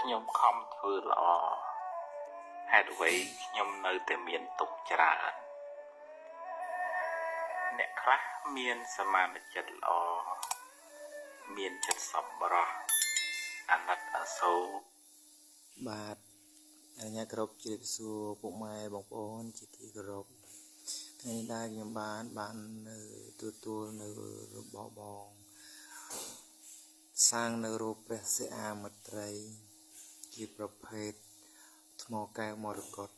ខ្ញុំខំធ្វើល្អហេតុអ្វីខ្ញុំនៅតែមានទុក្ខច្រើនអ្នកខ្លះមានសមាជិកល្អមានចិត្តសប្បុរសអាណិតអាសូរបាទអញ្ញាគ្រប់ជ្រាបសួរពុកម៉ែបងប្អូនជាទីគោរពថ្ងៃនេះដែរខ្ញុំបាននៅទទួលនៅរបស់បងសាងនៅរូបព្រះសិអាមិត្រីជាប្រភេទថ្មកែវមរកត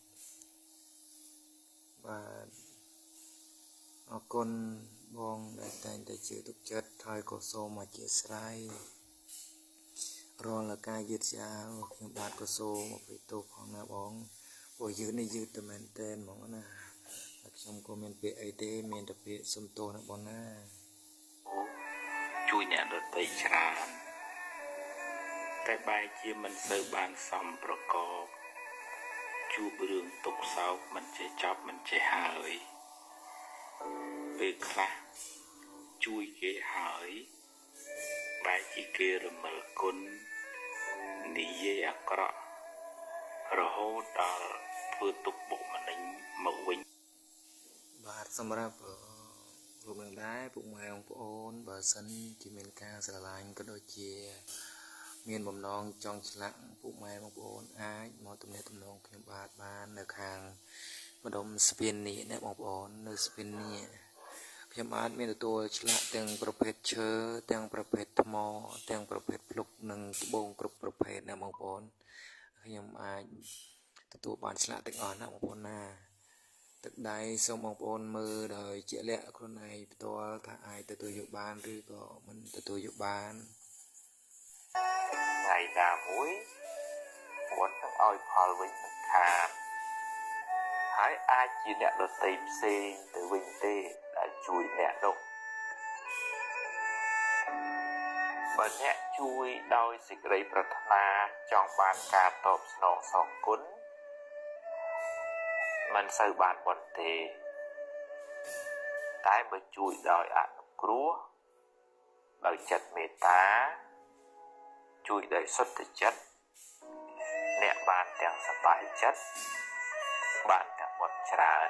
បាទអរគុណបងដែលតែងតែជឿទុកចិត្តហើយក៏សូមអធិស្ឋានរាល់ការយឺតយ៉ាវខ្ញុំបាទក៏សូមអភ័យទោសផងណាបងព្រោះយឺតនេះយឺតតែមែនតើហ្មងណាខ្ញុំក៏មានពាក្យអីទេមានតែពាក្យសុំទោសណាបងណាជួយអ្នកដទៃច្រើនតែបែរជាមិនសូវបានសមប្រកបជួបរឿងទុក្ខសោកមិនចេះចប់មិនចេះហើយពេលខ្លះជួយគេហើយបែរជាគេរមិលគុណនិយាយអាក្រក់រហូតដល់ធ្វើទុក្ខបុកម្នេញមកវិញបាទសម្រាប់រូបនឹងដែរពុកម៉ែបងប្អូនបើសិនជាមានការស្រឡាញ់ក៏ដូចជាមានបំណងចង់ឆ្លាក់ពុកម៉ែបងប្អូនអាចមកទំនាក់ទំនងខ្ញុំបាទបាននៅខាងម្ដុំស្ពាននេះណាបងប្អូននៅស្ពាននេះខ្ញុំអាចមានទទួលឆ្លាក់ទាំងប្រភេទឈើទាំងប្រភេទថ្មទាំងប្រភេទភ្លុកនិងត្បូងគ្រប់ប្រភេទណាបងប្អូនខ្ញុំអាចទទួលបានឆ្លាក់ទាំងអស់ណាបងប្អូនណាទឹកដៃសូមបងប្អូនមើលដោយជាក់លាក់ខ្លួនឯងផ្ទាល់ថាអាចទទួលយកបានឬក៏មិនទទួលយកបានថ្ងៃណាមួយមុននឹងឲ្យផលវិញមិនខាតហើយអាចជាអ្នកដទៃផ្សេងទៅវិញទេដែលជួយអ្នកនោះបើអ្នកជួយដោយសេចក្តីប្រាថ្នាចង់បានការតបស្នងសងគុណមិនសូវបានបុណ្យទេតែបើជួយដោយអនុគ្រោះដោយចិត្តមេត្តាជួយដោយសុទ្ធចិត្តអ្នកបានទាំងសប្បាយចិត្តបានទាំងបុណ្យច្រើន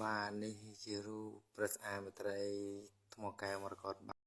បាទនេះជារូបព្រះស្អាតមត្រីថ្មកែវមរកត